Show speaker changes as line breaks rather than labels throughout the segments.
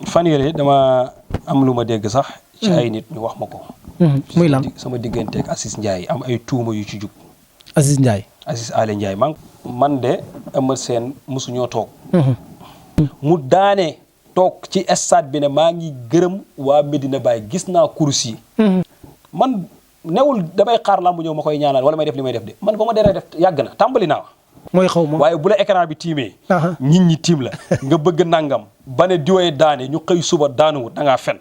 fan yële dama am lu ma dégg sax. ci ay nit ñu wax ma ko.
muy lan
sama digganteeg Aziz Ndiaye am ay tuuma yu ci jug.
Aziz Ndiaye.
Aziz Ale Ndiaye man de Eumeu Sène mosuñoo toog. mu daane toog ci stade bi ne maa ngi gërëm waa Medina Baye gis naa kurus yi. man newul damay xaar làmb ñëw ma koy ñaanal wala may def li may def de man ba ma deree def yàgg na tàmbali naa.
mooy xaw ma
waaye bu la écran bi tiimee. nit ñi tiim la nga bëgg nangam. ba ne diwee daane ñu xëy suba daanuwut da ngaa fen.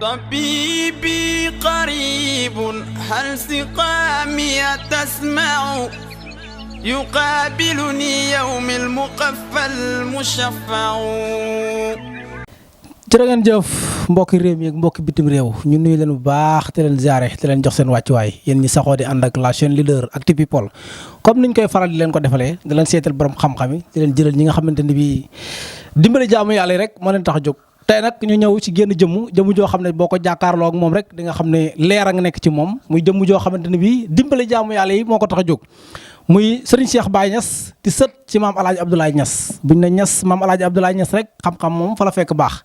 طبيبي قريب هل سقامي تسمع يقابلني يوم المقفى المشفع
jërë ngeen jëf mbokki réew mi ak mbokki bitim réew ñu nuyu leen bu baax te leen ziare te leen jox seen wàccuwaay yéen ñi saxoo di ànd ak la chaîne leader Actu People comme niñ koy faral di leen ko defalee di leen seetal borom xam-xam yi di leen jëlal ñi nga xamante ni bii dimbali jaamu yàlla yi rek moo leen tax a jóg. tey nag ñu ñëw ci génn jëmm joo xam ne boo ko jàkkaarloo ak moom rek di nga xam ne leer a nga nekk ci moom muy jëmm joo xamante ne bii dimbali jaamu yàlla yi moo ko tax a jóg. muy Serigne Cheikh Baye Niass di sët ci maam El Hadj Abdoulaye Niass buñ ne Niass maam El Hadj Abdoulaye Niass rek xam-xam moom fa la fekk baax.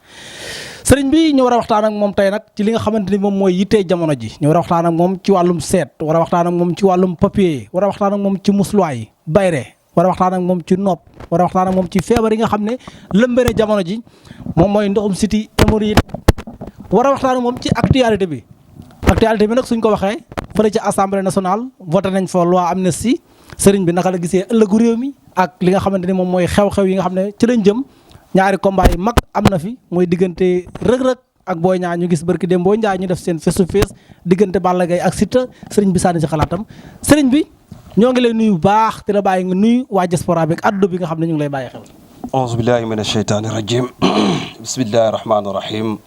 Serigne bi ñu war a waxtaan ak moom tey nag ci li nga xamante ni moom mooy yittee jamono ji ñu war a waxtaan ak moom ci wàllum seet war a waxtaan ak moom ci wàllum papier war a waxtaan ak moom ci musluwaay bayre war a waxtaan ak moom ci nopp war a waxtaan ak moom ci feebar yi nga xam ne lëmbëre jamono ji moom mooy ndoxum siti hémorroïde war a waxtaan ak moom ci actualité bi nag suñ ko waxee fële ci assemblée nationale voté nañ fa loi amnistie sëriñ bi naka la gisee ëllëgu réew mi ak li nga xamante ni moom mooy xew-xew yi nga xam ne ci lañ jëm ñaari combat yi mag am na fi mooy diggante rëg-rëg ak Boy Niang ñu gis barki dem Boy Niang ñu def seen face to face diggante Balla Gaye ak Siteu sëriñ bi sànni ci xalaatam sëriñ bi ñoo ngi lay nuyu bu baax te la bàyyi nga nuyu waa diaspora bi ak àdduna bi nga xam ne ñu ngi lay bàyyi xel.
auzu billahi min asheytaani rajim bismillahi rahmaani rahim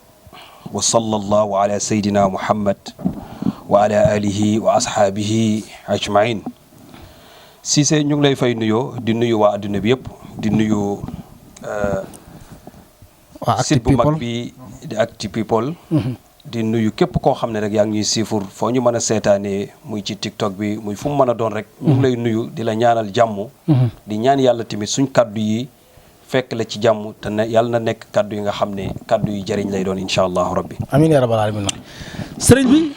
wa sallallahu ala sayyidina muhammad wa ala alihi wa ashaabihi ajmain Cissé ñu ngi lay fay nuyoo di nuyu waa adduna bi yëpp di nuyu site bu mag bi di Actu People di nuyu képp koo xam ne rek yaa ngi ñuy siifur foo ñu mën a seetaanee muy ci TikTok bi muy fu mu mën a doon rek ñu ngi lay nuyu di la ñaanal jàmm di ñaan yàlla tamit suñ kaddu yi fekk la ci jàmm te ne yàlla na nekk kaddu yi nga xam ne kaddu yu jëriñ lay doon incha allahu rabbi
amiin yaa rabbal alamin sëriñ bi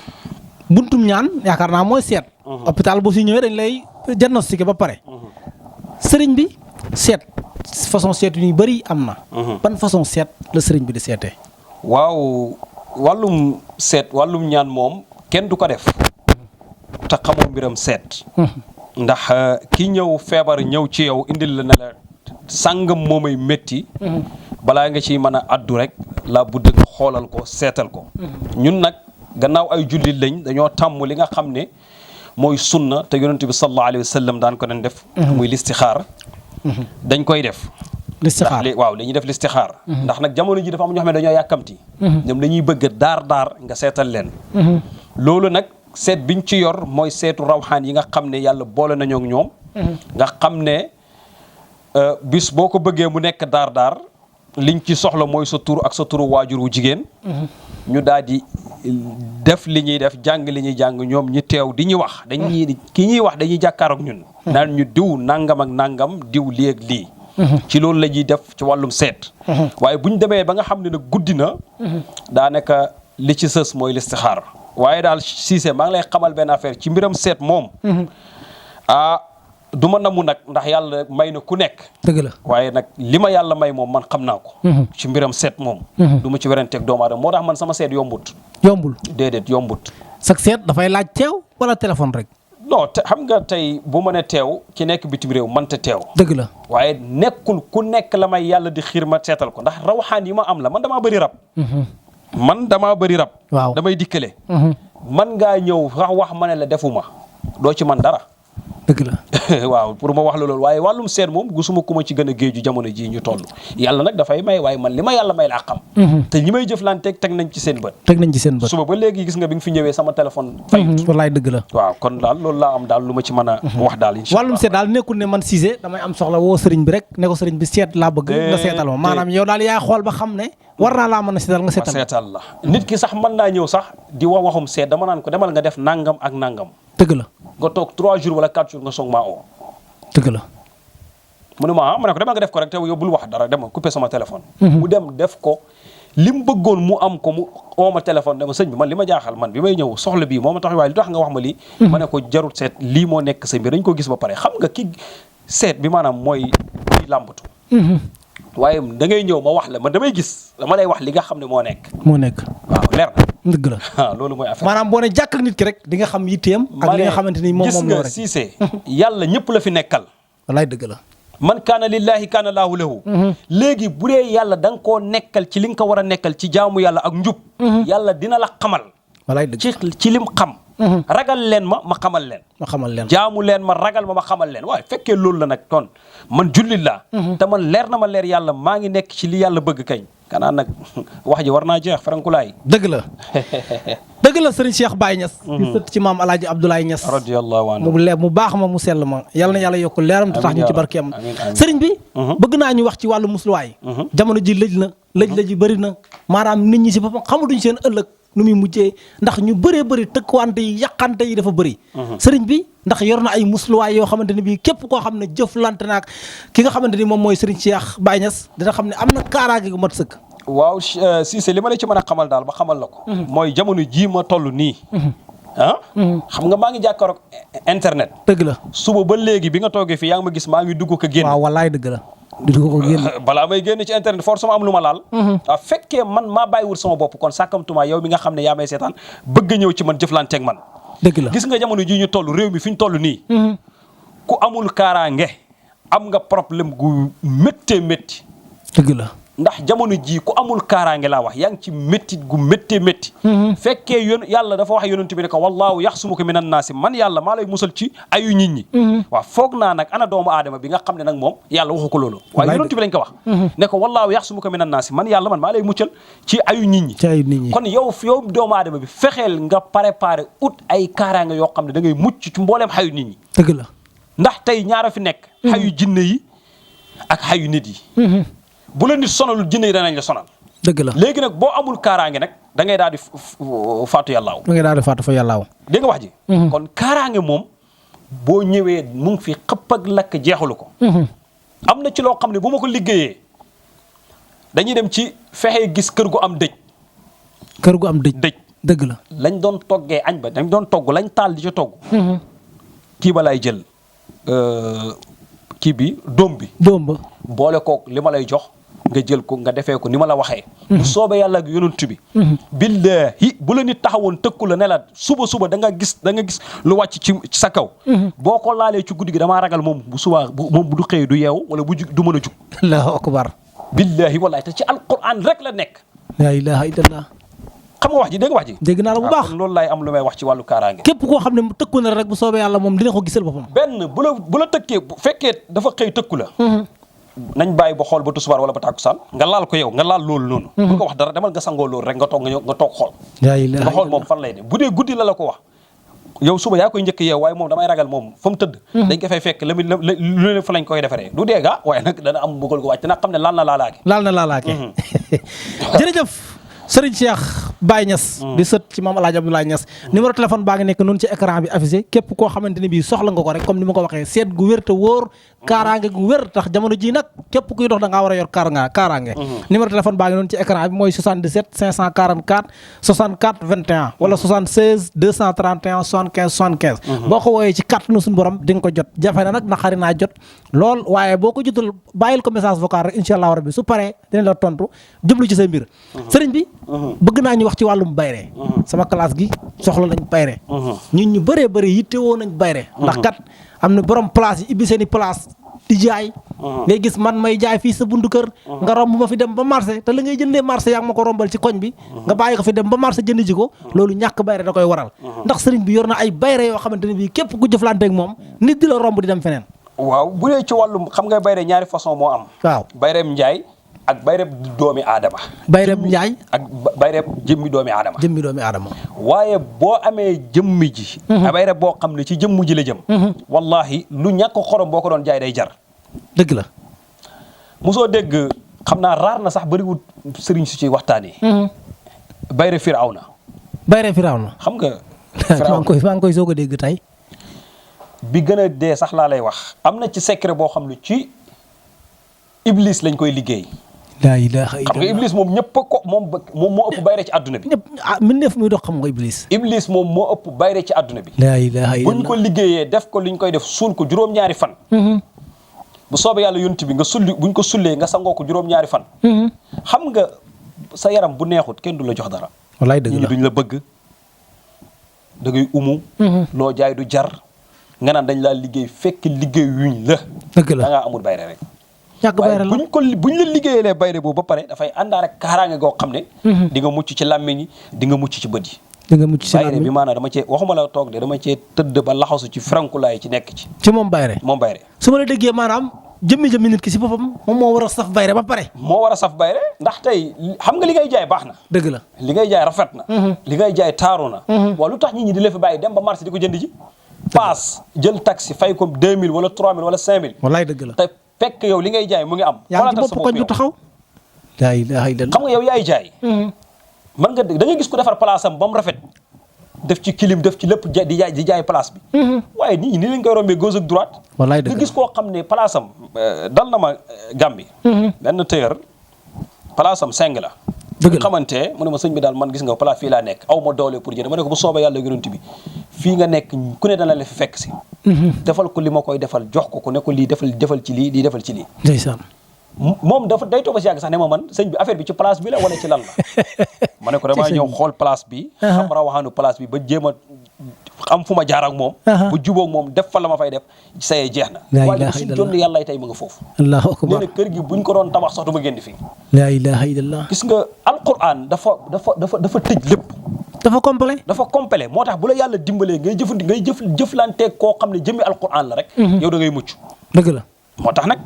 buntum ñaan yaakaar naa mooy seet hôpital boo si ñëwee dañ lay diagnostiqué ba pare sëriñ bi seet façon seet yu bëri am na ban façon seet la sëriñ bi di seetee
waaw wàllum seet wàllum ñaan moom kenn du ko def te xamoo mbiram seet ndax ki ñëw feebar ñëw ci yow indil la ne la sàngam moomay métti balaa nga ciy mën a addu rek la budd nga xoolal ko seetal ko ñun nag gannaaw ay jullit lañ dañoo tàmm li nga xam ne mooy sunna te yonent bi sallallahu alayhi wa sallam daan ko doon def muy listixaar dañ koy def
listixaar
waaw dañuy def listixaar ndax nag jamono ji dafa am ñoo xam ne dañoo yàkkamti ñoom dañuy bëgg daar nga seetal leen loolu nag seet biñ ci yor mooy seetu rawxaan yi nga xam ne yàlla boole nañoo ak ñoom nga xam ne bis boo ko bëggee mu nekk daar liñ ci soxla mooy sa tur ak sa turu waajur wu jigéen ñu daal di def li ñuy def jàng li ñuy jàng ñoom ñi teew di ñu wax ki ñuy wax dañuy jàkkaar ak ñun naan ñu diw nangam ak nangam diw lii ak lii ci loolu la ñuy def ci wàllum seet waaye bu ñu demee ba nga xam ne nag guddi na daanaka li ci sës mooy listixaar waaye daal Cissé maa ngi lay xamal benn affaire ci mbiram seet moom du ma namu nag ndax yàlla may na ku nekk
dëgg la
waaye nag li ma yàlla may moom man xam naa ko ci mbiram seet moom du ma ci weranteeg doomu aadama moo tax man sama seet yombul déedéet yombut
sax seet dafay laaj teew wala téléphone rek
non te xam nga tey bu ma ne teew ki nekk bitim réew mënta teew
dëgg la waaye
nekkul ku nekk la may yàlla di xiir ma seetal ko ndax rawxaan yi ma am la man damaa bëri rab
waaw
damay dikkale man ngaa ñëw wax ma ne la defuma doo ci man dara
dëgg la
waaw pour ma wax la loolu waaye wàllum seet moom gisuma ku ma ci gën a géeju jamono ji ñu toll yàlla nag dafay may waaye man li ma yàlla may laa xam te ñi may jëflanteeg teg nañ ci seen bët suba ba léegi gis nga bi nga fi ñëwee sama téléphone fayut
wallaay dëgg la
waaw kon daal loolu laa am daal lu ma ci mën a wax daal incha allah
wàllum seet daal nekkul ne man Cissé damay am soxla woo sëriñ bi rek ne ko sëriñ bi seet laa bëgg nga seetal ma maanaam yow daal yaay xool ba xam ne war naa laa mën a seetal nga
seetal la nit ki sax mën naa ñëw sax di wax waxum seet dama naan ko demal nga def nangam ak nangam
dëgg la
nga toog 3 jours wala 4 jours nga soog maa oo
dëgg la
mu ne ma ma ne ko demal nga def ko rek te yow bul wax dara dama coupé sama téléphone. mu dem def ko li mu bëggoon mu am ko mu oo ma téléphone dama sëñ bi man li ma jaaxal man bi may ñëw soxla bii moo ma tax waaye li tax nga wax ma lii. ma ne ko jarut seet lii moo nekk sa mbir dañ ko gis ba pare xam nga ki seet bi maanaam mooy kiy làmbatu. waaye da ngay ñëw ma wax la man damay gis dama lay wax li nga xam ne moo nekk.
moo nekk
waaw leer na.
dëgg la
loolu mooy affaire
maanaam boo ne jàkk nit ki rek di nga xam yitteem. ak li nga xamante ni moom moom la rek
gis nga Cissé yàlla ñëpp la fi nekkal.
wallaay dëgg la.
man kaana lillahi kaana laahu lahu. léegi bu dee yàlla da nga koo nekkal ci li nga ko war a nekkal ci jaamu yàlla ak njub. yàlla dina la xamal.
wallaay dëgg
ci lim xam. ragal leen ma xamal leen.
ma xamal leen
jaamu leen ma ragal ma xamal leen waaye fekkee loolu la nag kon man jullit laa. te man leer na ma leer yàlla maa ngi nekk ci li yàlla bëgg kañ. kanaa nag wax ji war naa jeex farankulaay.
dëgg la dëgg la sëriñ Cheikh Baye Niass. di sët ci maam El Hadj Abdoulaye Niass.
radiyallahu anhu
mu baax ma mu sell ma yal na yàlla yokk leeram te tax ñu ci barkeem. sëriñ bi. bëgg naa ñu wax ci wàllu musluwaay. jamono ji lëj ji bëri na maanaam nit ñi si boppam xamatuñ seen ëllëg nu muy mujjee ndax ñu bëree bëri tëkkuwante yi yàqante yi dafa bëri. sëriñ bi ndax yor na ay musluwaay yoo xamante ne bii képp koo xam ne jëflante naag ki nga xamante ni moom mooy sëriñ Cheikh Baye Niass dina xam ne am na kaaraange gu mat sëkk.
waaw Cissé li ma la ci mën a xamal daal ba xamal la ko. mooy jamono jii ma toll nii. xam nga maa ngi jàkkaaroog internet.
dëgg la
suba ba léegi bi nga toogee fii yaa ngi ma gis maa ngi dugg ko génn.
waaw wallaay dëgg la. dugg ko génn
balaa may génn ci internet force ma am lu ma laal. waaw fekkee man maa bàyyiwul sama bopp kon sàkkamtuma yow mi nga xam ne yaa may seetaan bëgg a ñëw ci man jëflanteeg man.
dëgg la
gis nga jamono jii ñu toll réew mi fi ñu toll nii. ku amul kaaraange am nga problème gu méttee métti.
dëgg la.
ndax jamono jii ku amul kaaraange laa wax yaa ngi ci métti gu méttee métti. fekkee yàlla dafa wax yonent bi ne ko wallaahu yaxsumuka minan naasi man yàlla maa lay musal ci ayu nit ñi. waaw foog naa nag ana doomu aadama bi nga xam ne nag moom yàlla waxu ko loolu. waaye yonent bi lañ ko wax. ne ko wallaahu yaxsumuka minan naasi man yàlla maa lay muccal ci ayu nit ñi.
ci ayu nit ñi
kon yow doomu aadama bi fexeel nga préparé ut ay kaaraange yoo xam ne da ngay mucc ci mbooleem xayu nit ñi.
dëgg la
ndax tey ñaara fi nekk. xayu jinne yi ak xayu nit yi. bu la nit sonalul jinne yi danañ la sonal.
dëgg la
léegi nag boo amul kaaraange nag da ngay daal di faatu yàllaaw.
da ngay daal di faatu fa yàllaaw.
dégg nga wax ji. kon kaaraange moom boo ñëwee mu ngi fi xëpp ak lakk jeexalu ko. am na ci loo xam ne bu ma ko liggéeyee dañuy dem ci fexe gis kër gu am dëj.
kër gu am dëj. dëgg la
lañ doon toggee añ ba dañ doon togg lañ taal di ca togg. kii ba lay jël kii bi doom bi.
doom ba
boole kook li ma lay jox. nga jël ko nga defee ko ni ma la waxee. bu soobee yàlla ak yonent bi. billahi bu la nit taxawoon tëkku la ne la suba da nga gis lu wàcc ci sa kaw. boo ko laalee ci guddi gi damaa ragal moom bu subaa moom du xëy du yeewu wala du mën a jug.
allahu akbar.
billahi wallahi te ci alquran rek la nekk.
la ilaha illallah.
xam nga wax ji dégg nga wax ji.
dégg naa la bu baax
kon loolu laay am lu may wax ci wàllu kaaraange.
képp koo xam ne tëkku na rek bu soobee yàlla moom dina ko gisal boppam.
benn bu la tëkkee bu fekkee dafa xëy tëkku la. nañ bàyyi ba xool ba tusubaar wala ba tàkkusaan nga laal ko yow nga laal loolu noonu. bu ko wax dara demal nga sangoo loolu rek nga toog xool. nga xool moom fan lay ne bu dee guddi la ko wax. yow suba yaa koy njëkk yow waaye moom damay ragal moom fa mu tëdd. dañ ko fay fekk lu ne fa lañ koy defaree du dee gaa waaye nag dana am mbugal gu wàcc dana xam ne laal na laalaake. jërëjëf
Serigne Cheikh Baye Niass. di sët ci maam El Hadj Abdoulaye Niass. numéro téléphone baa ngi nekk noonu ci écran bi affiché képp koo xamante ne bii soxla nga ko rek comme ni ma ko waxee seet gu wér te wóor. kaaraange gu wér tax jamono ji nag képp kuy dox da ngaa war a yor kaaraange. numéro téléphone baa ngi noonu ci écran bi mooy 77 544 64 21 wala 76 231 75 75. boo ko wooyee ci kàttanu suñu borom di nga ko jot jafe na nag naqari naa jot lool waaye boo ko jotul bàyyil ko message vocal rek incha allah rabbi su paree dina la tontu jublu ci sa mbir. sëriñ bi. bëgg naa ñu wax ci wàllum bayre sama classe gi soxla nañ bayre ñun ñu bëree bëri yittewoo nañ bayre ndax kat am na borom place yi ibbi seen i place di jaay ngay gis man may jaay fii sa buntu kër nga romb ma fi dem ba marché te la ngay jëndee marché yaa ngi ma ko rombal ci koñ bi nga bàyyi ko fi dem ba marché jënd ji ko loolu ñàkk bayre da koy waral ndax sëriñ bi yor na ay bayre yoo xamante ne bii képp ku jëflanteeg moom nit di la romb di dem feneen.
waaw bu dee ci wàllum xam nga bayre ñaari façon moo am.
waaw
bayreem njaay ak bayreeb doomi aadama.
bayreeb njaay
ak bayreeb jëmmi doomi aadama.
jëmmi doomi aadama.
waaye boo amee jëmmi ji. bayreeb boo xam ne ci jëmmu ji la jëm. wallahi lu ñàkk xorom boo ko doon jaay day jar.
dëgg la.
mosoo dégg xam naa raar na sax bëriwul sëriñ su ci waxtaanee. bayre Firawna.
bayre Firawna.
xam nga.
maa ngi koy soog a dégg tey.
bi gën a dee sax laa lay wax am na ci secret boo xam ne ci iblis lañ koy liggéey.
laa ilaaha
xam nga
illallah.
iblis moom ñëpp ko moom moo ëpp bayre ci àdduna bi.
ñëpp mbindeef muy dox xam nga iblis.
iblis moom moo ëpp bayre ci àdduna bi.
laa ilaaha illallah.
buñ ko liggéeyee def ko liñ koy def suul ko juróom-ñaari fan. bu soobee yàlla yonent bi nga sulli buñ ko sullee nga sangoo ko juróom-ñaari fan. xam nga sa yaram bu neexut kenn du la jox dara.
wallaay dëgg la
duñ la bëgg da ngay umu. loo jaay du jar nga naan dañ laa liggéey fekk liggéey yuñ la.
dëgg la
da ngaa amul bayre rek.
ñàkk
waaye
bayre la
buñ la liggéeyalee bayre boobu ba pare dafay àndaare kaaraange goo xam ne. di nga mucc ci làmmiñ yi di nga mucc ci bët yi.
di nga mucc ci
bayre bi maanaam dama cee waxuma la toog de dama cee tëdd ba laxasu ci frankulaay ci nekk ci
moom bayre.
moom bayre
su ma la déggee maanaam jëmmi nit ki si boppam moom moo war a saf bayre ba pare.
moo war a saf bayre ndax tey xam nga li ngay jaay baax na.
dëgg la.
li ngay jaay rafet na. li ngay jaay taaru na. waaw lu tax nit ñi di la fi bàyyi dem ba marché di ko jënd ji. paas jël taxi fay ko 2000 wala 3000 wala 5000.
wallaay dëgg la.
te fekk yow li ngay jaay mu ngi am.
yaa ngi ci bopp koñ du taxaw. laa ilaaha illallah.
xam nga yow yaay jaay. man nga da ngay gis ku defar place am ba mu rafet. def ci kilim def ci lépp di jaay place bi. waaye nit ñi ni lañ koy rombee gauche ak droite.
wallaay dëgg la
nga gis koo xam ne place am dal na ma Gàmbi. benn tailleur place am 5 la.
dëgg la
xamante mu ne ma sëñ bi daal man gis nga place fii laa nekk aw ma doole pour jënd ma ne ko bu soobee yàlla yonent bi fii nga nekk ku ne dana la fi fekk si. defal ko li ma koy defal jox ko ne ko lii defal ci lii defal ci lii.
ndeysaan.
moom dafa day toog ba si yàgg sax ne ma man sëñ bi affaire bi ci place bi la wala ci lan la. ma ne ko damaa ñëw xool place bi. xam rawaxaanu place bi ba jéem a am fu ma jaar ak moom. bu jubóog moom def fa la ma fay def sayee jeex na.
laa
waaye
ilaaha
suñ
illallah.
jonn yàlla tey mu nga foofu.
allahu akbar.
nee na kër gi buñ ko doon tabax sax du ma génn fii.
laa ilaaha illallah.
gis nga alquran dafa tëj lépp.
dafa complet.
dafa complet moo tax bu la yàlla dimbalee ngay jëflanteeg koo xam ne jëmmi alquran la rek. yow da ngay mucc.
dëgg la.
moo tax nag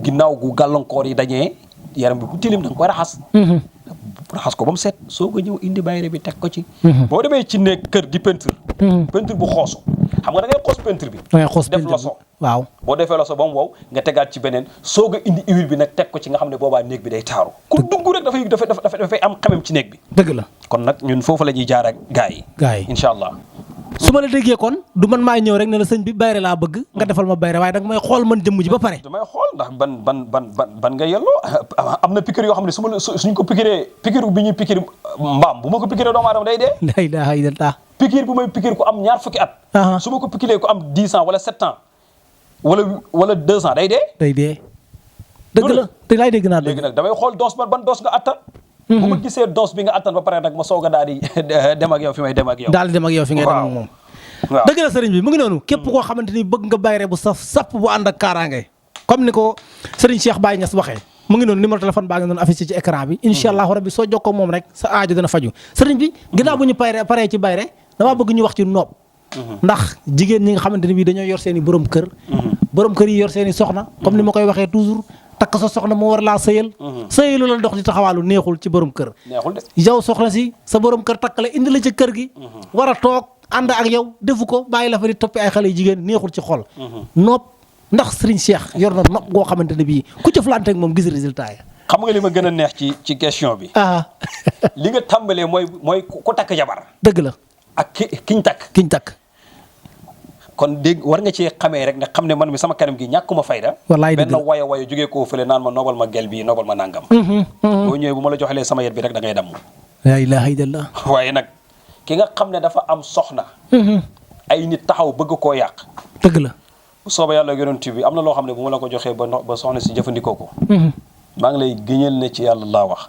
ginnaaw gu gàllankoor yi dañee yaram bi bu tilim da nga koy raxas. raxas ko ba mu set soo ko ñëw indi bayre bi teg ko ci. boo demee ci nekk kër di peinture. peinture bu xoosu xam nga da ngay xoos peinture bi.
da ngay xoos
def loso.
waaw.
boo defee loso ba mu wow nga tegaat ci beneen soog a indi huile bi nag teg ko ci nga xam ne boobaa néeg bi day taaru. ku dugg rek dafay am xamem ci néeg bi.
dëgg la.
kon nag ñun foofu la ñuy jaar ak gars yi. incha allah.
su ma la déggee kon du man maay ñëw rek ne la sëñ bi bayre laa bëgg nga defal ma bayre waaye danga may xool man jëmm ji ba pare.
damay xool ndax ban nga yelloo am na piqûre yoo xam ne suñ ko piqûre bi ñuy piqûre mbaam bu ma ko piqûre doomu aadama day dee.
la ilaha illallah.
piqûre bu may piqûre ku am ñaar fukki at. su ma ko piqûree ku am 10 ans wala 7 ans wala 2 ans day dee.
day dee. dëgg la te laay dégg naa
léegi nag damay xool doos ban doos nga attan. bu ma gisee doos bi nga attan ba pare nag ma soog a daal di dem ak yow fi may dem ak yow.
daal di dem ak yow fi ngay dem ak moom.
waaw
dëgg la sëriñ bi mu ngi noonu képp koo xamante ni bëgg nga bayre bu saf sapp bu ànd ak kaaraange comme ni ko sëriñ Cheikh Baye Niass waxee mu ngi noonu numéro téléphone baa ngi noonu affiché ci écran bi incha allahu rabbi soo jokkoo moom rek sa aajo dana faju sëriñ bi ginnaaw bu ñu paree ci bayre damaa bëgg ñu wax ci noob ndax jigéen ñi nga xamante ni bii dañoo yor seen i borom kër borom kër yi yor seen i soxna comme ni ma koy waxee toujours takk sa soxna moo war laa sëyal sëyalu la dox di taxawaalu neexul ci borom kër
neexul de
yow soxna si sa borom kër takk la indi la ci kër gi war a toog ànd ak yow defu ko bàyyi la fa di toppi ay xale yu jigéen neexul ci xol nopp ndax Serigne Cheikh yor na nopp goo xamante ne bii ku jëflante ak moom gis résultat yi.
xam nga li ma gën a neex ci question bi. li nga tàmbalee mooy ku takk jabar.
dëgg la.
ak kiñ takk. kon dégg war nga cee xamee rek ne xam ne man mi sama kanam gi ñàkkuma fayda.
wallaay dëgg la
benn waya jógee koo fële naan ma nobal ma gel bi nobal ma nangam. boo ñëwee bu ma la joxelee sama yet bi rek da ngay damm.
la ilaha illallah.
waaye nag ki nga xam ne dafa am soxna. ay nit taxaw bëgg koo yàq.
dëgg la.
bu soobee yàlla yonent bi am na loo xam ne bu ma la ko joxee ba soxna si jëfandikoo ko. maa ngi lay gëñal ne ci yàlla laa wax.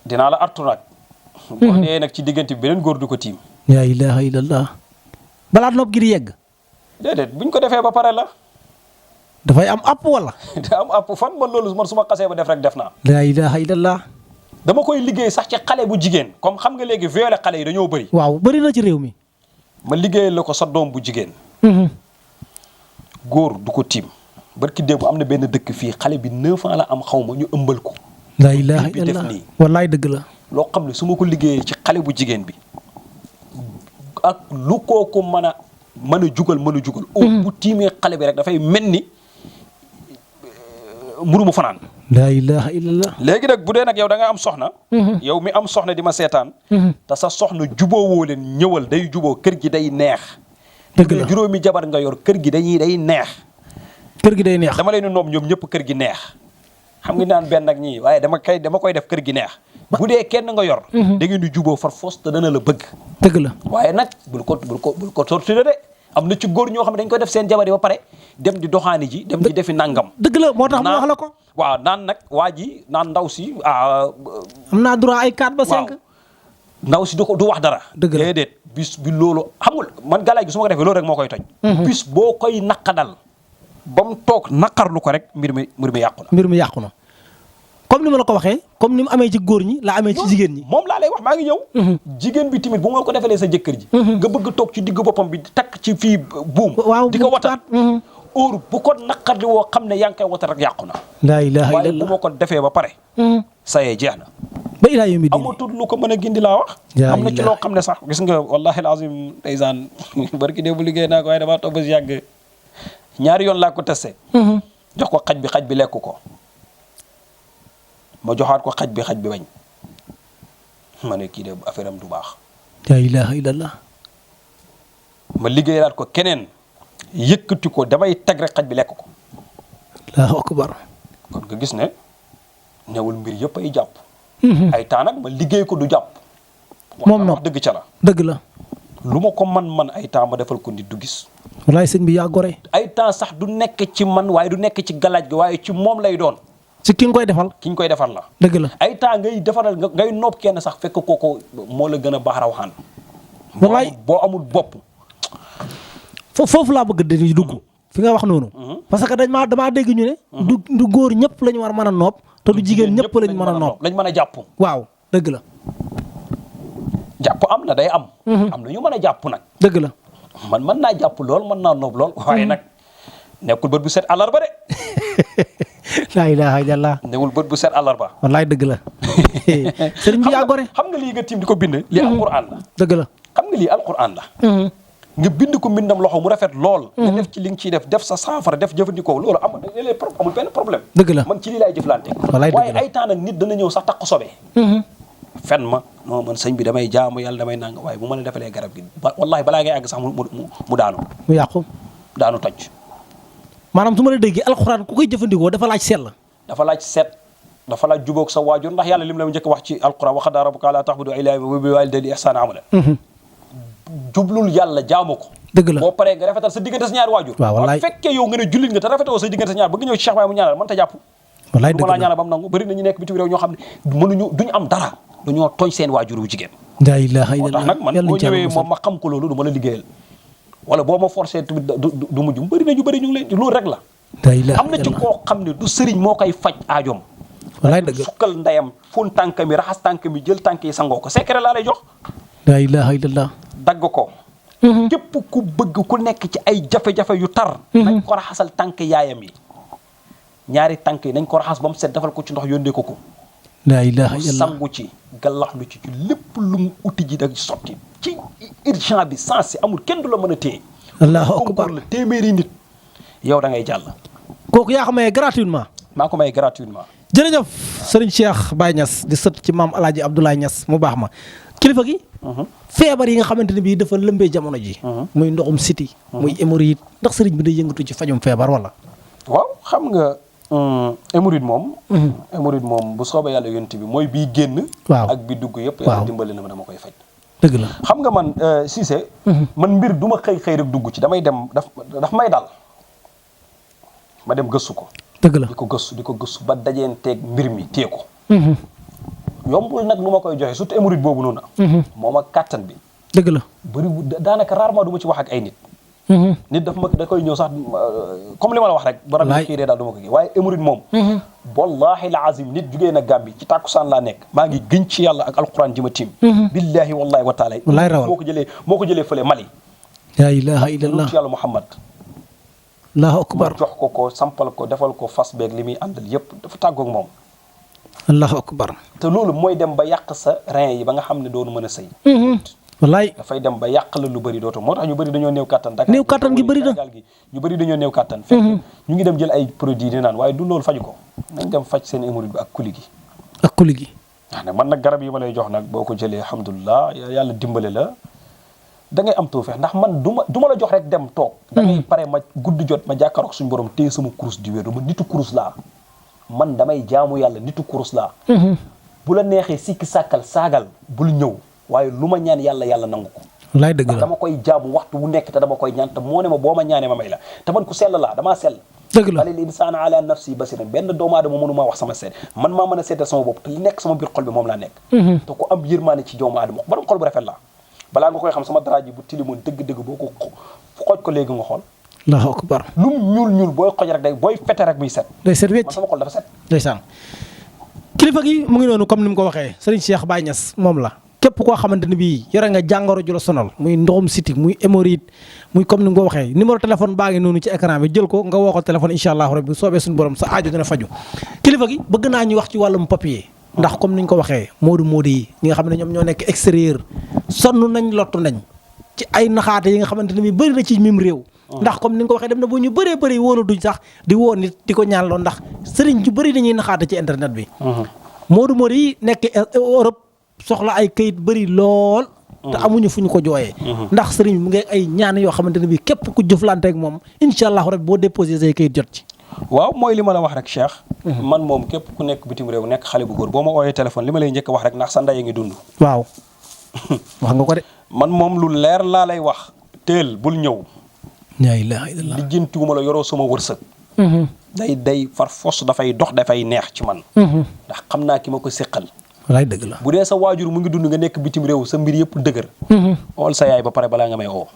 dinaa la artu nag. boo dee nag ci diggante bi beneen góor du ko tiim.
la ilaha illallah. balaa nopp gi di yegg.
déedéet buñ ko defee ba pare la.
dafay am app wala.
da am app fan man loolu man su ma xasee ba def rek def naa.
la ilaha illallah.
dama koy liggéey sax ci xale bu jigéen comme xam nga léegi violé xale yi dañoo bëri.
waaw bëri na ci réew mi.
ma liggéeyal la ko sa doom bu jigéen. góor du ko tiim. barki démb am na benn dëkk fii xale bi 9 ans la am xaw ma ñu ëmbal ko.
la ilaha
bi def
illallah
nii.
wallaay dëgg la.
loo xam ne su ma ko liggéeyee ci xale bu jigéen bi ak lu kooku mën a jugal bu tiimee xale bi rek dafay mel ni muru mu fanaan.
la ilaha illallah.
léegi nag bu dee nag yow da nga am soxna. yow mi am soxna di ma seetaan. te sa soxna jubóowoo leen ñëwal day juboo kër gi day neex.
dëgg la
juróomi jabar nga yor kër gi day neex.
kër gi day neex.
dama leen noob ñoom ñëpp kër gi neex xam nga naan benn ak ñii waaye dama koy def kër gi neex bu dee kenn nga yor da ngeen di juboo far foos te dana la bëgg
dëgg la
waaye nag bul ko torturer de am na ci góor ñoo xam ne dañ koy def seen jabar yi ba pare dem di doxaani ji dem di defi nangam
dëgg la moo tax mu wax la ko.
waaw naan nag waa ji naan ndaw si
am naa droit ay 4 ba 5.
ndaw si du wax dara
dëgg la
déedéet bis bi loolu xamul man galaay gi su ma ko defee loolu rek moo koy toj bis boo koy naqadal ba mu toog naqarlu ko rek mbir mi yàqu na
mbir mi yàqu na comme ni ma la ko waxee comme ni mu amee ci góor ñi la amee ci jigéen ñi.
moom laa lay wax maa ngi ñëw jigéen bi tamit bu ma ko defalee sa jëkkër ji nga bëgg toog ci digg boppam bi takk ci fii buum
waaw
di ko watat óor bu ko naqarli woo xam ne yaa ngi koy watat rek yàqu na
laa ilaaha
waaye
illallah
bu ma ko defee ba pare sayee jeex na
ba ilaa yawmi diin
amatul lu ko mën a gindi laa wax am na ci loo xam ne sax gis nga wallahi alazim ndeysaan barki dee bu liggéey naa ko waaye damaa toog ba si yàgg ñaari yoon laa ko testé jox ko xaj bi lekk ko ma joxaat ko xaj bi bañ ma ne kii de affaire am du baax
laa ilaaha illallah
ma liggéeyaat ko keneen yëkkati ko damay teg rek xaj bi lekk ko
allahu akbar
kon nga gis ne newul mbir yëpp ay jàpp ay temps nag ma liggéey ko du jàpp
moom nag
wax dëgg ca la
dëgg la
lu ma ko man ay temps ma defal ko nit du gis
wallaay sëñ bi yaa gore
ay temps sax du nekk ci man waaye du nekk ci galaaj gi waaye ci moom lay doon
ci ki nga koy defal
ki ñu koy defal la
dëgg la
ay temps ngay defaral ngay nopp kenn sax fekk kooko moo la gën a baax rawxaan
wallaay
boo amul bopp
foofu laa bëgg di dugg fi nga wax noonu parce que damaa dégg ñu ne du góor ñëpp lañu war a mën a nopp te du jigéen ñëpp lañ mën a nopp
lañ mën a jàpp
waaw dëgg la
jàpp am na day am am na ñu mën a jàpp nag
dëgg la
man mën naa jàpp lool mën naa noob lool waaye nag nekkul bët bu set àllarba de
laa ilaaha illallah
newul bët bu set àllarba
wallaay dëgg la sëriñ bi yaa gore
xam nga lii nga tiim di ko bind lii alquran la
dëgg la
xam nga lii alquran la nga bind ko mbindam loxo mu rafet lool nga def ci li nga ciy def sa saafara def jëfandikoo loolu amul benn problème
dëgg la
man ci lii laay jëflante
wallaay dëgg
waaye
la
ay temps nag nit dana ñëw sax takk sobee fen ma non man sëñ bi damay jaamu yàlla damay nanga waaye bu ma la defalee garab gi wallahi balaa ngay àgg sax mu daanu
mu yàqu
daanu toj
maanaam su ma la déggee alxuraan ku koy jëfandikoo dafa laaj sell
dafa laaj seet dafa laaj jubóog sa waajur ndax yàlla lim la njëkk wax ci alquran wa qadaa rabbuka allaa ta'budu illaa iyyaahu wa bil waalidayni ihsaana amala jublul yàlla jaamu ko
dëgg la
boo paree nga rafetal sa diggante sa ñaari waajur
waaw wallaay
fekkee yow nga ne jullit nga te rafetoo sa diggante sa ñaar ba nga ñëw ci Cheikh Baye mu ñaanal mën ta jàpp
wallaay
du
dëgg
ma laa
la
ñaanal ba mu nangu bëri na ñu nekk bitim réew ñoo xam ne duñu am dara dañoo tooñ seen waajur wu jigéen
laa ilaaha
moo tax
illallah
nag man boo ñëwee moom ma xam ko loolu du ma la liggéeyal wala boo ma forcé tamit du mujj bëri na ñu bëri ñu ngi leen loolu rek la
laa ilaaha
am na ci koo xam ne du sëriñ moo koy faj aajoom
wallaay dëgg la
sukkal ndeyam fóon tànk mi raxas tànk mi jël tànk yi sangoo ko secret laa lay jox
laa ilaaha illallah
dagg ko képp ku bëgg ku nekk ci ay jafe-jafe yu tar nañ ko raxasal tànk yaayam yi ñaari tànk yi nañ ko raxas ba mu set defal ko ci ndox yónnee ko ko
laa ilaaha illallah
sangu ci gallaxlu ci lépp lu mu uti ji da sotti ci urgent bi sens si amul kenn du la mën a téye
allahu akbar
concours la téeméeri nit yow da ngay jàll
kooku yaa ko mayee gratuitement
maa ko may gratuitement
jërëjëf sëriñ Cheikh Baye Niass di sët ci maam Alaaji Abdoulaye Niass mu baax ma kilifa gi feebar yi nga xamante ne bii dafa lëmbee jamono ji muy ndoxum siti muy hémorroïde ndax sëriñ bi day yëngatu ci fajum feebar wala
waaw xam nga hémorroïde moom bu soobee yàlla yonent bi mooy bii génn
waaw
ak bi dugg yëpp yàlla dimbali na ma dama koy faj
dëgg la
xam nga man Cissé man mbir du ma xëy rek dugg ci damay dem daf may dal ma dem gëstu ko
dëgg la
di ko gëstu ba dajeenteeg mbir mi téye ko yombul nag nu ma koy joxe surtout hémorroïde boobu noonu moom ak kàttan bi
dëgg la
bëri daanaka rarement du ma ci wax ak ay nit nit da koy ñëw sax comme li ma la wax rek borom bi kii dee daal du ma ko kii waaye hémorroïde moom wallahi la azim nit jugee na Gàmbi ci tàkkusaan laa nekk maa ngi gën ci yàlla ak alquran ji ma tiim billahi wallahi wa taala
wallahi rawal
moo ko jëlee fële Mali
la ilaha illallah
yàlla Muhammad
allahu akbar
jox ko sampal ko defal ko fas beeg li muy àndal yëpp dafa tàggoog moom
allahu akbar
te loolu mooy dem ba yàq sa rein yi ba nga xam ne doonu mën a sëy
wallaay
dafay dem ba yàq la lu bëri dootu moo tax ñu bëri dañoo néew kattan Dakar
néew kattan gi bëri na
Sénégal gi ñu bëri dañoo néew kattan fekk ñu ngi dem jël ay produits di naan waaye du loolu faju ko nañ dem faj seen hémorroïde bi ak kuli gi
ak kuli gi
wax ne man nag garab yi ma lay jox nag boo ko jëlee alhamdulilah yàlla dimbale la da ngay am tawfeex ndax man du ma la jox rek dem toog. da ngay pare ma guddi jot ma jàkkaaroog suñu borom téye sama kurus di wéeru ma nitu kurus laa man damay jaamu yàlla nitu kurus laa. bu la neexee sikki sàkkal saagal bul ñëw waaye lu ma ñaan yàlla nangu ko.
wallaay dëgg la
dama koy jaamu waxtu wu nekk te dama koy ñaan te moo ne ma boo ma ñaanee ma may la te man ku sell laa damaa sell.
dëgg la
balil insaana ala nafsi basiran benn doomu aadama mënu maa wax sama seet man maa mën a seetal sama bopp te li nekk sama biir xol bi moom laa nekk. te ku am yërmaane ci doomu aadama borom xol bu rafet laa balaa nga koy xam sama daraaj bu tilimoon dëgg-dëgg boo ko xooj ko léegi nga xool.
Allahu akbar.
lu mu ñuul booy xooj rek day booy fete rek muy set.
day set wécc
man sama xol dafa set.
ndeysaan kilifa gi mu ngi noonu comme ni mu ko waxee Serigne Cheikh Baye Niass moom la képp koo xamante ni bii yore nga jàngoro ju la sonal muy ndoxum siti muy hémorroïde muy comme ni nga ko waxee numéro téléphone baa ngi noonu ci écran bi jël ko nga woo ko téléphone incha allah rabbi soobee suñu borom sa aajo dina faju kilifa gi bëgg naa ñu wax ci wàllum papier ndax comme ni ñu ko waxee moodu yi ñi nga xam ne ñoom ñoo nekk extérieur sonn nañ lottu nañ ci ay naxaate yi nga xamante ne bii bëri na ci mim réew ndax comme ni nga ko waxee dem na bu ñu bëree bëri wóolu duñ sax di woo nit di ko ñaanloo ndax sëriñ ju bëri dañuy naxaate ci internet bi moodu yi nekk Europe soxla ay kayit bëri lool te amuñu fu ñu ko jooyee ndax sëriñ mu ngi ay ñaan yoo xamante ne bii képp ku jëflante ak moom incha allah rek boo déposé say kayit jot ci
waaw mooy li ma la wax rek Cheikh man moom képp ku nekk bitim réew nekk xale bu góor boo ma ooyee téléphone li ma lay njëkk wax rek ndax sa ndey a ngi dund
waaw wax nga ko de
man moom lu leer laa lay wax teel bul ñëw
laa ilaaha illallaah
lijjantiwuma la yoroo sama wërsëg day far fos dafay dox dafay neex ci man ndax xam naa ki ma ko séqal
walaay dëgg la
bu dee sa waajur mu ngi dund nga nekk bitim réew sa mbir yëpp dëgër ool sa yaay ba pare balaa nga may oo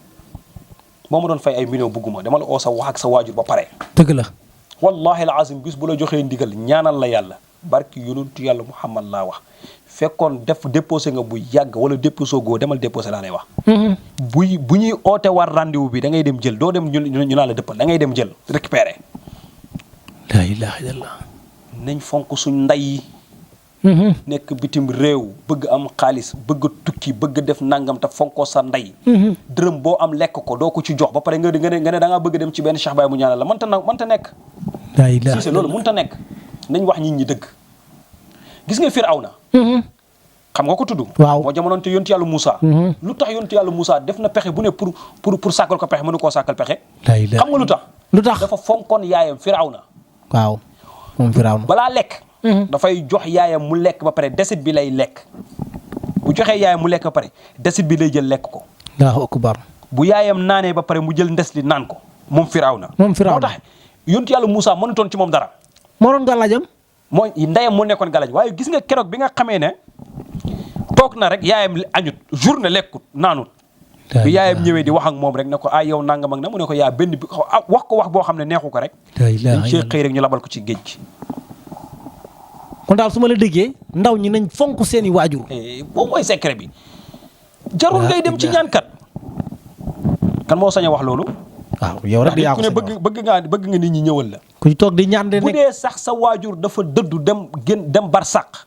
boo ma doon fay ay million bugguma dama la oo sa wax ak sa waajur ba pare
dëgg la
wallahi al azim bis bu la joxee ndigal ñaanal la yàlla barki yonentu yàlla Muhammad laa wax fekkoon déposé nga bu yàgg wala déposé goo demal déposé laa lay wax bu ñuy oote war rendez-vous bi da ngay dem jël doo dem ñu naa la dëppal da ngay dem jël récupérer
laa ilaaha illallaah
nañ fonk suñ ndey yi nekk bitim réew bëgg am xaalis bëgg tukki bëgg def nangam te fonkoo sa ndey dërëm boo am lekk ko doo ko ci jox ba pare nga ne da ngaa bëgg dem ci benn Cheikh Baye mu ñaanal la mënta nekk
laa ilaaha
si loolu mënta nekk nañ wax nit ñi dëgg gis nga Firawna xam nga ko tudd
waaw
moo jamonoon te yontu yàlla Moussa lu tax yontu yàlla Moussa def na pexe bu ne pour sàkkal ko pexe mënu koo sàkkal pexe xam nga lu tax dafa fonkoon yaayam Firawna
waaw moom Firawna
balaa lekk dafay jox yaayam mu lekk ba pare desit bi lay lekk bu joxee yaayam mu lekk ba pare desit bi lay jël lekk ko
Allahu akbar
bu yaayam naanee ba pare mu jël ndes li naan ko moom Firawna moo tax yontu yàlla Moussa mënutoon ci moom dara
moo doon gàllaajam
mooy ndeyam moo nekkoon galaaj waaye gis nga keroog bi nga xamee ne toog na rek yaayam añut journée lekkut naanut bi yaayam ñëwee di wax ak moom rek ne ko yow nangam ak na mu ne ko yaa benn bi wax ko wax boo xam ne neexu ko rek dañ ci xëy rek ñu labal ko ci géej gi
kon daal su ma la déggee ndaw ñi nañ fonk seeni waajur
boobu mooy secret bi jarul ngay dem ci ñaankat kan moo sañ a wax loolu
waaw yow rek yaa ko
ne bëgg nga nit ñi ñëwal la
ku ci toog di ñaan de
bu dee sax sa waajur dafa dëddu dem barsàq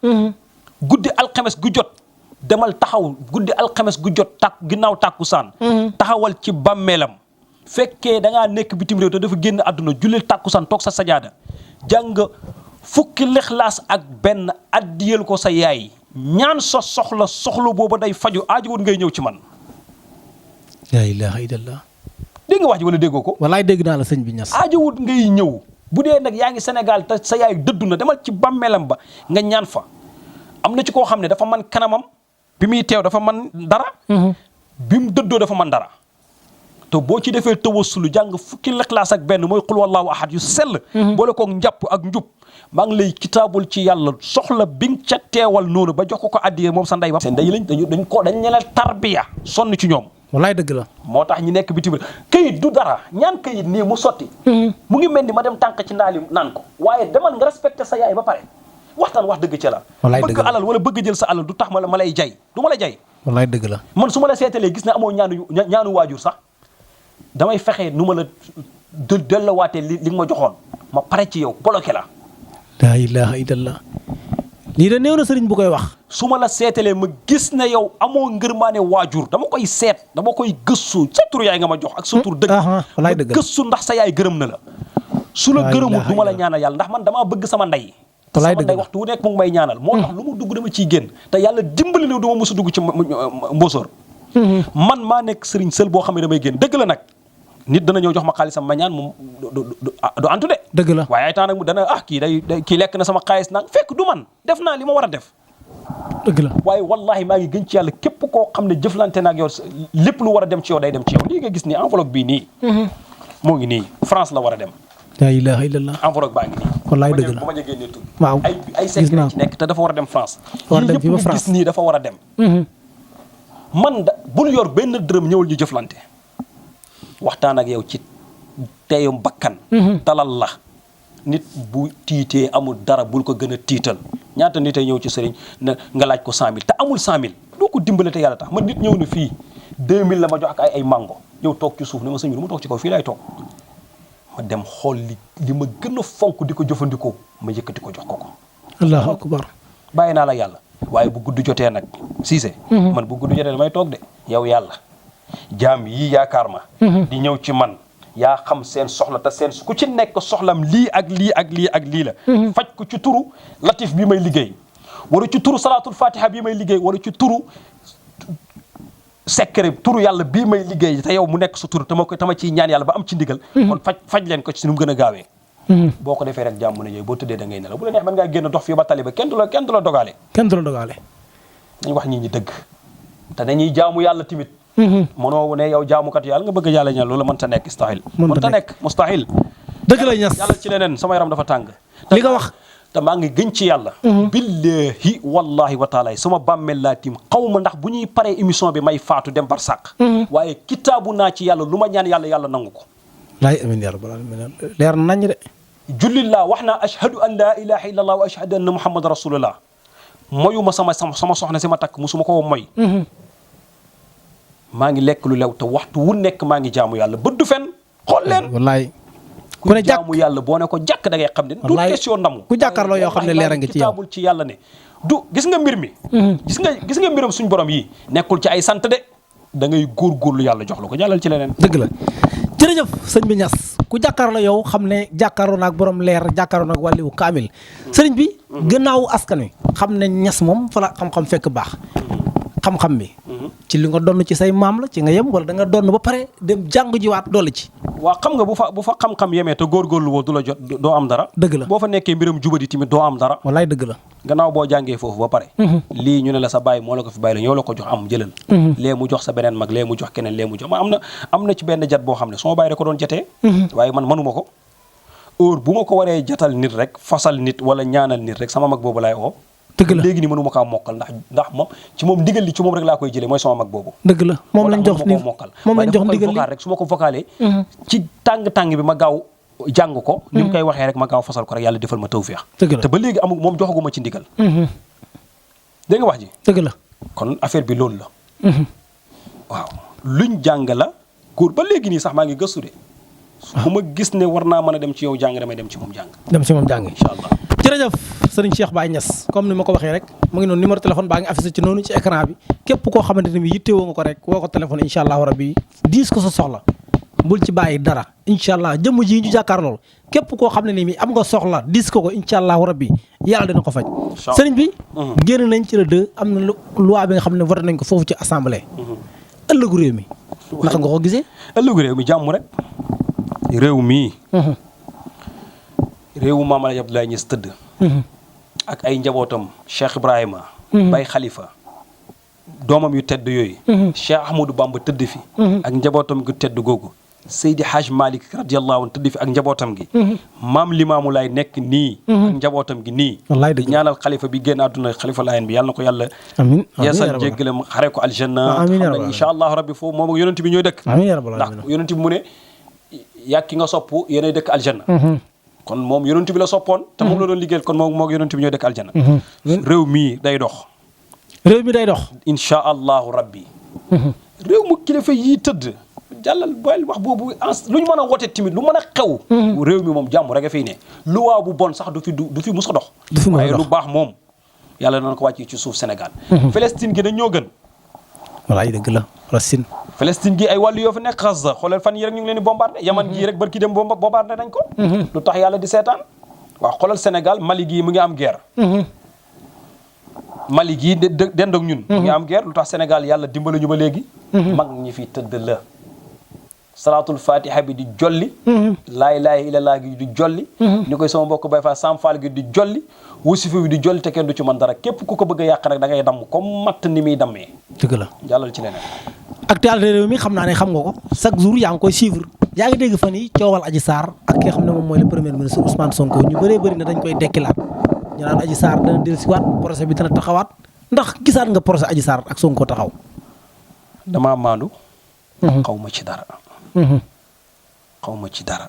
guddi alxames gu jot demal taxaw guddi alxames gu jot ginnaaw tàkkusaan taxawal ci bàmmeelam fekkee da ngaa nekk bitim réew te dafa génn àdduna jullil tàkkusaan toog sa sajaada jàng fukki lixlaas ak benn addiyel ko sa yaay ñaan sa soxla booba day faju aajowut ngay ñëw ci man
laa ilaaha illallaah
dégg nga wax ji wala déggoo ko
walaay dégg naa la sëñ bi Niass
aajowut ngay ñëw bu dee nag yaa ngi Sénégal te sa yaay dëddu na demal ci bàmmeelam ba nga ñaan fa am na ci koo xam ne dafa man kanamam bi muy teew dafa man dara bi mu dëddoo dafa man dara te boo ci defee tawassulu jàng fukki lixlaas ak benn mooy xul wallaahu ahad yu sell boole koog njàpp ak njub maa ngi lay kitaabul ci yàlla soxla bi nga ca teewal noonu ba jox ko addiyee moom sa ndey ba seen ndey lañ dañ ñelal tarbiya sonn ci ñoom
wallaay dëgg la
moo tax ñi nekk bitim këyit du dara ñaan këyit nii mu sotti mu ngi mel ni ma dem tànk ci ndaali naan ko waaye demal nga respecté sa yaay ba pare waxtaan wax dëgg ci la bëgg alal wala bëgg jël sa alal du tax ma lay jay du ma la jay
wallaay dëgg la
man su ma la seetalee gis ne amoo ñaanu waajur sax damay fexe nu ma la delluwaatee li nga ma joxoon ma pare ci yow bloqué la
laa ilaaha illallaah lii de néew na sëriñ bu koy wax
su ma la seetalee ma gis ne yow amoo ngërmaane waajur dama koy seet dama koy gëstu sa tur yaay nga ma jox ak sa tur dëgg
wallaay dëgg la
gëstu ndax sa yaay gërëm na la su la gërëmut du ma la ñaanal yàlla ndax man damaa bëgg sama ndey
wallaay
sama
dëgg
ndey waxtu wu nekk mu ngi may ñaanal moo tax lu mu dugg dama ciy génn te yàlla dimbali na du ma mos a dugg ci mbóosóor man maa nekk sëriñ sël boo xam ne damay génn dëgg la nag nit dana ñëw jox ma xaalisam ma ñaan moom du antu de.
dëgg la
waaye ay temps nag mu dana kii lekk na sama xaalis nag fekk du man def naa li ma war a def.
dëgg la
waaye wallahi maa ngi gën ci yàlla képp koo xam ne jëflante na ak yow lépp lu war a dem ci yow day dem ci yow lii nga gis nii enveloppe bii nii. moo ngi nii France la war a dem.
la ilaha illallah.
enveloppe baa ngi nii.
wallaay dëgg la
bu ma jegee nii tur.
waaw
ay secret ci nekk te dafa war a dem France.
war a dem fii ba
yii yëpp
France
gis nii dafa war a dem. man bul yor benn dërëm ñëwul ñu jëflante waxtaan ak yow ci teyum bakkan. talal la nit bu tiitee amul dara bul ko gën a tiital ñaata nit ay ñëw ci sëriñ na nga laaj ko 100000 te amul 100000 doo ko dimbale te yàlla tax man nit ñëw na fii 2000 la ma jox ak ay mango ñëw toog ci suuf ne ma sëñ bi du ma toog ci kaw fii laay toog ma dem xool li ma gën a fonk di ko jëfandikoo ma yëkkati ko jox ko ko.
allahu akbar.
bàyyi naa la yàlla waaye bu gudd jotee nag Cissé. man bu gudd jotee damay toog de yow yàlla jaam yii yaakaar ma. di ñëw ci man. yaa xam seen soxla te seen ku ci nekk soxlam lii ak lii ak lii ak lii la. faj ko ci turu latif bii may liggéey wala ci turu salaatul fatiha bii may liggéey wala ci turu secret turu yàlla bii may liggéey te yow mu nekk sa turu tama ciy ñaan yàlla ba am ci ndigal. kon faj leen ko ci nu mu gën a gaawee. boo ko defee rek jàmm na yooyu boo tëddee da ngay nelaw bu la neex mën ngaa génn dox fii ba tali ba kenn du la dogaale.
kenn du la dogaale.
nañ wax ñi dëgg te dañuy jaamu yàlla tamit. mënoo ne yow jaamukat yàlla nga bëgg yàlla ñaan loolu mënta nekk mustahil. mënta nekk mustahil.
dëgg la ñas
yàlla ci leneen sama yaram dafa tàng.
li nga wax.
te maa ngi gën ci yàlla. billahi wallahi wa taala sama bàmmeel laa tiim xaw ma ndax bu ñuy paree émission bi may faatu dem barsàq. waaye kitaabu naa ci yàlla lu ma ñaan yàlla nangu ko.
laay amiin yaa rabbal aalamiin leer na nañ de.
jullit laa wax naa ashhadu an laa ilaha illa allah wa ashhadu anna muhammad rasulullah moyu ma sama soxna si ma takk musuma ko moy. maa ngi lekk lu lew te waxtu wu nekk maa ngi jaamu yàlla bët du fen xool leen.
wallaay
ku ne jaamu yàlla boo ne ko jàkk da ngay xam ne. du question namu
ku jàkkaarloo yoo xam ne leer a ngi ci yow
kitaabul ci yàlla ne du gis nga mbir mi. gis nga mbiram suñ borom yi nekkul ci ay sant de da ngay góorgóorlu yàlla jox la ko jàllal ci leneen.
dëgg la jërëjëf sëñ bi Niass ku jàkkaarloo yow xam ne jàkkaarloo naag borom leer jàkkaarloo naag wàlliwu kaamil sëriñ bi gannaaw askan wi xam ne Niass moom fa la xam-xam fekk baax xam-xam bi ci li nga donn ci say maam la ci nga yem wala da nga donn ba pare dem jàng jiwaat doole ci.
waaw xam nga bu fa xam-xam yemee te góorgóorlu woo du la jot doo am dara.
dëgg la
boo fa nekkee mbiram jubadi tamit doo am dara.
wallaay dëgg la.
gannaaw boo jàngee foofu ba pare. lii ñu ne la sa baay moo la ko fi bàyyi la ñoo la ko jox am jëlal. lee mu jox sa beneen mag lee mu jox keneen lee mu jox ma am na ci benn jat boo xam ne sama baay da ko doon jatee. waaye man manuma ko heure bu ma ko waree jatal nit rek fasal nit wala ñaanal nit rek sama mag boobu laay oo.
dëgg la
léegi nii mënuma kaa mokkal ndax moom ci moom ndigal li ci moom rek laa koy jëlee mooy sama mag boobu.
dëgg la moom lañ jox ni moom lañ jox ndigal li
rek su ma ko vocalé ci tàng bi ma gaaw jàng ko ni mu koy waxee rek ma gaaw fasal ko rek yàlla defal ma tawfeex te ba léegi amul moom joxaguma ci ndigal dégg nga wax ji
dëgg la
kon affaire bi loolu la waaw luñ jàng la góor ba léegi nii sax maa ngi gëstu de bu ma gis ne war naa mën a dem ci yow jàng damay dem ci moom jàng incha allah
jërëjëf sëriñ Cheikh Baye Niass comme ni ma ko waxee rek mu ngi noonu numéro téléphone baa ngi affiché ci noonu ci écran bi képp koo xamante ne bi yittewoo nga ko rek woo ko téléphone incha allahu rabbi diis ko sa soxla bul ci bàyyi dara incha allah jëmm ji ñu jàkkaar loolu képp koo xam ne ni mi am nga soxla diis ko incha allahu rabbi yàlla dina ko faj sëriñ bi génn nañ ci le 2 am na loi bi nga xam ne voté nañ ko foofu ci assemblée ëllëgu réew mi naka nga ko gisee
ëllëgu réew mi jàmm rek réew mii réewu Maam Alaaji Abdoulaye Niass tëdd ak ay njabootam Cheikh Ibrahima Baye Khalifa doomam yu tedd yooyu Cheikh Ahmadou Bamba tëdd fi ak njabootam gu tedd googu Seydi Hadj Malick radiyallahu anhu tëdd fi ak njabootam gi Maam Limaamu Laay nekk nii ak njabootam gi nii di ñaanal xalifa bi génn àdduna xalifa Laayeen bi yàlla na ko yàlla yeesal jéggalam xare ko aljanna xam nañ incha allahu rabbi foofu moom ak yonent bi ñooy dëkk ndax yonent bi mu ne yàkki nga sopp yéenay dëkk aljanna kon moom yonent bi la soppoon te moom la doon liggéeyal kon moom yonent bi ñooy dëkk aljana réew mii day dox insha allahu rabbi réew mu kilifa yii tëdd jàllal boyal wax boobu lu ñu mën a wote tamit lu mën a xew réew mi moom jàmm rek a fiy ne luwaa bu bon sax du fi mus a dox waaye lu baax moom yàlla dana ko wàcc ci suuf Sénégal Palestine gi dañ ñoo gën
walaay dëgg la
Palestine gi ay wàllu yoo fa nekk Gaza xoolal fan yi rek ñu ngi leen di bombardé Yaman gii rek barki dem bombardé nañ ko lu tax yàlla di seetaan waaw xoolal Sénégal Mali gii mu ngi am guerre Mali gii dend ak ñun mu ngi am guerre lu tax Sénégal yàlla dimbali ñu ba léegi mag ñi fi tëdd la salaatul fatiha bi di jolli laa ilaaha illallah gi di jolli ni koy sama mbokk bay fa Sam Fall gi di jolli wasifa bi di jolli te kenn du ci mën dara képp ku ko bëgg a yàq nag da ngay damm comme matt ni muy dammee
dëgg la
jàllal ci leneen
actualité réew mi xam naa ne xam nga ko chaque jour yaa ngi koy suivre yaa ngi dégg fan yi coowal Adji Sarr ak ki nga xam ne moom mooy le premier ministre Ousmane Sonko ñu bëree bëri na dañ koy dekkilaat ñu naan Adji Sarr dana dellusiwaat procès bi dana taxawaat ndax gisaat nga procès Adji Sarr ak Sonko taxaw
damaa maandu xaw ma ci dara xaw ma ci dara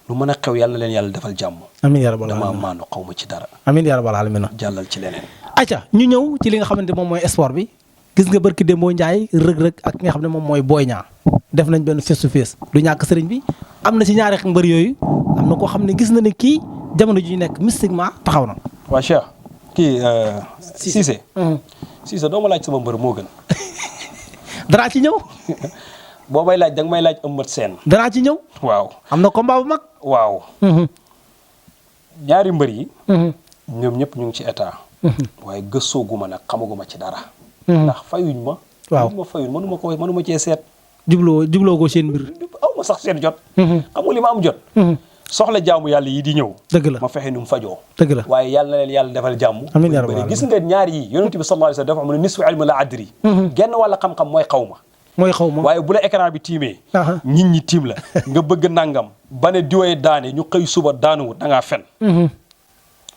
lu mën a xew yàlla na leen yàlla defal jàmm
amiin yaa rabbal
damaa
aalamiin
maandu xaw ma ci dara
amiin yaa rabbal aalamiin
jàllal ci leneen
acca ñu ñëw ci li nga xamante moom mooy sport bi gis nga barki Dembo Ndiaye rëg-rëg ak ki nga xam ne moom mooy Boy Niang def nañ benn face to face du ñàkk sëriñ bi am na ci ñaari mbër yooyu am na koo xam ne gis na ne kii jamono ji ñu nekk mystiquement taxaw na
waa Cheikh kii Cissé Cissé doo ma laaj sama mbër moo gën
danaa ci ñëw
boo may laaj da nga may laaj Eumeu Sène
danaa ci ñëw
waaw
am na combat bu mag
waaw ñaari mbër yi ñoom ñëpp ñu ngi ci état waaye gëstooguma nag xamaguma ci dara ndax fayuñ ma
waaw
ma fayuñ mënuma cee seet
jubloo ko seen mbir
aw ma sax seen jot xam nga li ma am jot soxla jaamu yàlla yi di ñëw
dëgg la
ma fexe nu mu fajoo
dëgg la
waaye yàlla na leen yàlla defal jàmm
amiin yaa rabbal
gis nga ñaar yi yonent bi sallallahu alayhi wa sallam dafa am ne nisfu ilmi la adri genn wàlla xam-xam mooy xaw ma
mooy xaw ma
waaye bu la écran bi tiimee nit ñi tiim la nga bëgg nangam ba ne diwee daane ñu xëy suba daanuwut da ngaa fen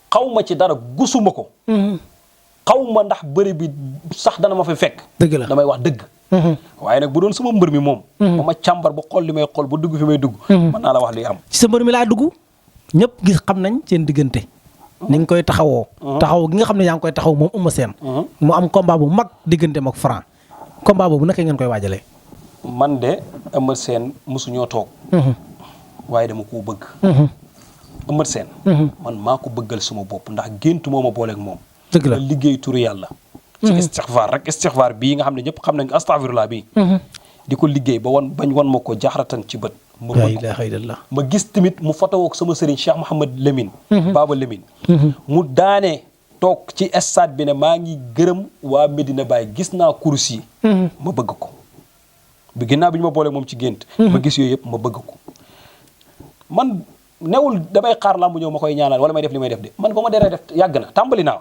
xaw ma ci dara gusuma ko xaw ma ndax bëri bi sax dana ma fi fekk
dëgg la
damay wax dëgg waaye nag bu doon sama mbër mi moom ba ma càmbar ba xool li may xool ba dugg fi may dugg mën naa la wax luy am
ci sa mbër mi laa dugg ñëpp gis xam nañ seen diggante ni nga koy taxawoo taxaw gi nga xam ne yaa ngi koy taxaw moom Eumeu Sène mu am combat bu mag digganteem ak Franc combat boobu naka ngeen koy waajalee
man de Eumeu Sène mosuñoo toog waaye dama koo bëgg Eumeu Sène man maa ko bëggal suma bopp ndax géntu moo ma booleeg moom
dëgg la
liggéey turu yàlla ci istixfaar rek istixfaar bii nga xam ne ñëpp xam nañ astaghfirullah bii di ko liggéey ba bañ wan ma ko jaxaratan ci bët
la ilaha illallah
ma gis tamit mu fotowoog sama sëriñ Cheikh Mouhamad Lamine Baba Lamine mu daane toog ci stade bi ne maa ngi gërëm waa Medina Baye gis naa kurus yi ma bëgg ko bi ginnaaw bi ñu ma boolee moom ci gént ma gis yooyu yëpp ma bëgg ko man newul damay xaar làmb ñëw ma koy ñaanal wala may def li may def de man ba ma deree def yàgg na tàmbali naa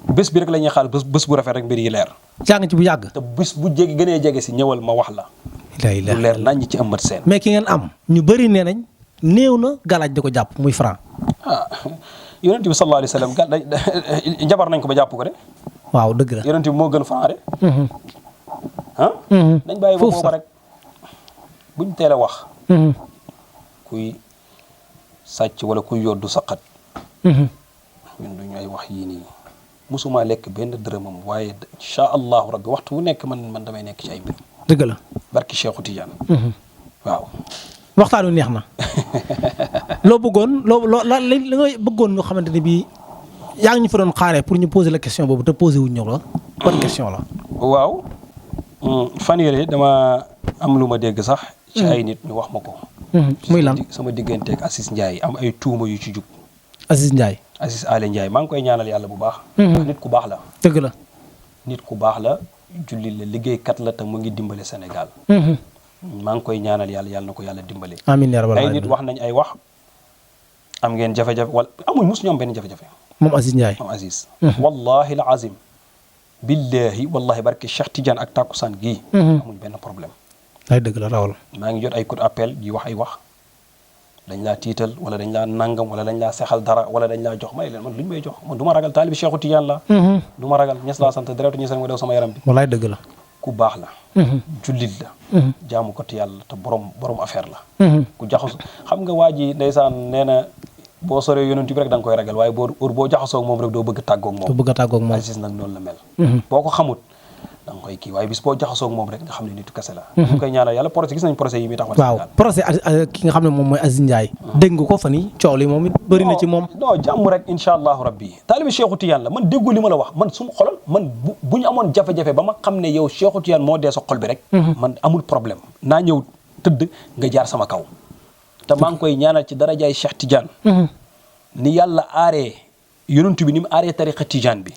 bés bi rek la ñuy xaar bés bu rafet rek mbir yi leer
jàng ci bu yàgg
te bés bu gënee jege si ñëwal ma wax la
lu
leer nañ ci Eumeu Sène
mais ki ngeen am ñu bëri nee nañ néew na galaaj di ko jàpp muy Franc
yonent bi sallallahu alayhi wa sallam njabar nañ ko ba jàpp ko de
waaw dëgg la
yonent bi moo gën Franc de nañ bàyyi ba booba rek buñ teel a wax kuy sàcc wala kuy yoddu saqat ñun duñu ay wax yii nii musuma lekk benn dërëmam waaye incha allahu rabbi waxtu wu nekk man damay nekk ci ay mbir
dëgg la
barki Cheikhou Tidiane waaw
waxtaan wi neex na loo bëggoon li nga bëggoon ñu xamante ne bii yaa ngi ñu fa doon xaaree pour ñu poser la question boobu te poser wuñ ñu la bonne question la
waaw fan yële dama am lu ma dégg sax ci ay nit ñu wax ma ko
muy lan
sama digganteeg Aziz Ndiaye am ay tuuma yu ci jug
Aziz Ndiaye
Aziz Ale Ndiaye maa ngi koy ñaanal yàlla bu baax ndax nit ku baax la
dëgg la
nit ku baax la julli la liggéeykat la te mu ngi dimbale Sénégal maa ngi koy ñaanal yàlla na ko yàlla dimbale
amiin yaa rabbal
ay
aalamiin
nit wax nañ ay wax am ngeen jafe-jafe wala amuñ mosu ñu am benn jafe-jafe
moom Aziz Ndiaye
moom Aziz wallahi al azim billahi wallahi barke Cheikh Tidiane ak takkusaan gii amuñ benn problème
ay dëgg la rawal
maa ngi jot ay coup d'appel di wax ay wax dañ laa tiital wala dañ laa nangam wala dañ laa sexal dara wala dañ laa jox may leen man lu ñu may jox man du ma ragal taalibi Cheikhu Tidiane la du ma ragal ñes laa sant deretu ñes nga daw sama yaram bi
wallaay dëgg la
ku baax la jullit la jaamu ko ti yàlla te borom affaire la ku jaxasu xam nga waa ji ndeysaan nee na boo soree yonent bi rek da nga koy ragal waaye boo jaxasoo ak moom rek doo bëgg tàggoog moom
doo bëgg a tàggoog moom
Aziz nag noonu la mel boo ko xamut da nga koy kii waaye bis boo jaxasoo ak moom rek nga xam ne nitu kese la ñu koy ñaanal yàlla procès gis nañ procès yi muy taxawal
waaw procès ki nga xam ne moom mooy Aziz Ndiaye dégg nga ko fan yi coow li moom it bëri na ci moom
non jàmm rek insha allahu rabbi taalibi Cheikhu Tidiane la man déggu li ma la wax man su ma xolal man bu ñu amoon jafe-jafe ba ma xam ne yow Cheikhu Tidiane moo dee sa xol bi rek man amul problème naa ñëw tëdd nga jaar sama kaw te maa ngi koy ñaanal ci darajaay Cheikh Tidiane ni yàlla aaree yonent bi ni mu aaree tariqa tijaan bi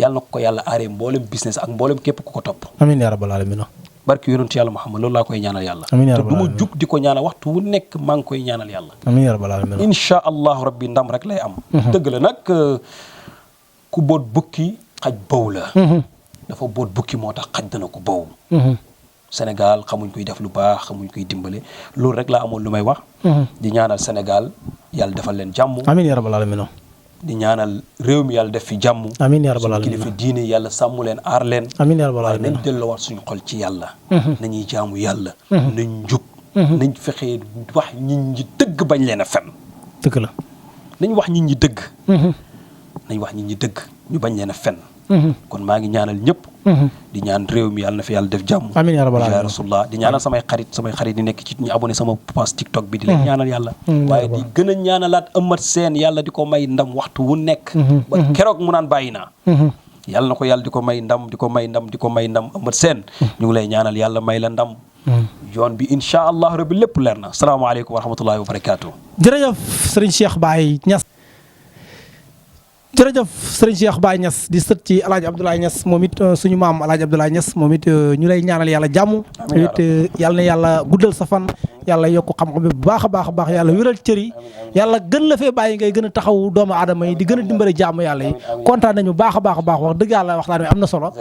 yàlla na ko yàlla aaree mboolem business ak mboolem képp ku ko topp
amiin yaa rabbal aalamiin.
barki yonent yàlla Muhammad loolu laa koy ñaanal yàlla
amiin yaa
te
rabbal
du ma
aalamiin.
jug di ko ñaanal waxtu wu nekk maa ngi koy ñaanal yàlla
amiin yaa rabbal aalamiin.
insha allahu rabbi ndam rek lay am dëgg la nag ku boot bukki xaj bow la dafa boot bukki moo tax xaj dana ko bow Sénégal xamuñ koy def lu baax xamuñ koy dimbale loolu rek laa amoon lu may wax di ñaanal Sénégal yàlla defal leen jàmm
amiin yaa rabbal aalamiin.
di ñaanal réew mi yàlla def fi jàmm
amiin yaa rabbal
suñu
aalamiin.
kilifa diine yàlla sàmm leen aar leen
amiin yaa rabbal
waaye
aalamiin.
nañ delloowaat suñu xol ci yàlla nañuy jaamu yàlla nañ njub nañ fexee wax nit ñi dëgg bañ leen a fen
dëgg la.
nañ wax nit ñi dëgg nañ wax nit ñi dëgg ñu bañ leen a fen kon maa ngi ñaanal ñëpp di ñaan réew mi yàlla na fi yàlla def jàmm
amiin yaa rabbal
ya
aalamiin.
rasulullah di ñaanal samay xarit yi nekk ci ñu abonné sama page TikTok bi di leen ñaanal yàlla waaye di gën a ñaanalaat Eumeu Sène yàlla di ko may ndam waxtu wu nekk ba keroog mu naan bàyyi naa yàlla na ko yàlla di ko may ndam di ko may ndam di ko may ndam Eumeu Sène ñu ngi lay ñaanal yàlla may la ndam yoon bi insha allah rabbi lépp leer na salaamaaleykum wa rahmatullahi wa barakaatu.
jërëjëf sëriñ Cheikh Baye Niass. jërëjëf sëriñ Cheikh Baye Niass di sët ci El Hadj Abdoulaye Niass moom it suñu maam El Hadj Abdoulaye Niass moom it ñu lay ñaanal yàlla jàmm.
amiin
it yàlla na yàlla guddal sa fan. yàlla yokk xam-xam bi bu baax a baax a baax yàlla wéral cër yi. yàlla gën la fee bàyyi ngay gën a taxaw doomu aadama yi di gën a dimbale jàmm yàlla yi. kontaan nañu baax a baax a baax wax dëgg yàlla waxtaan wi am na solo.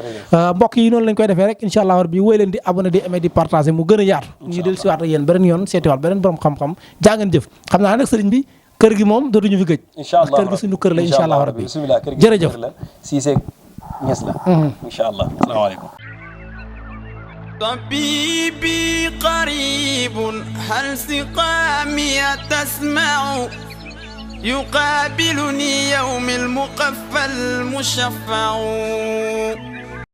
mbokk yi noonu lañ koy defee rek incha allah rabbi woy leen di abonné di aimé di partagé mu gën a yaatu. ñu del si waat ak yéen beneen yoon seetiwaat beneen borom xam-xam jaa ngeen jëf xam naa nag sëriñ bi kër gi moom dootuñu fi gëj.
incha allah
kër gi suñu kër la incha allah rabbi
bismillah kër gi
jërëjëf
kër la Cissé Niass la incha allah asalaamaaleykum
طبيبي قريب هل سقامي تسمع يقابلني يوم المقفى المشفع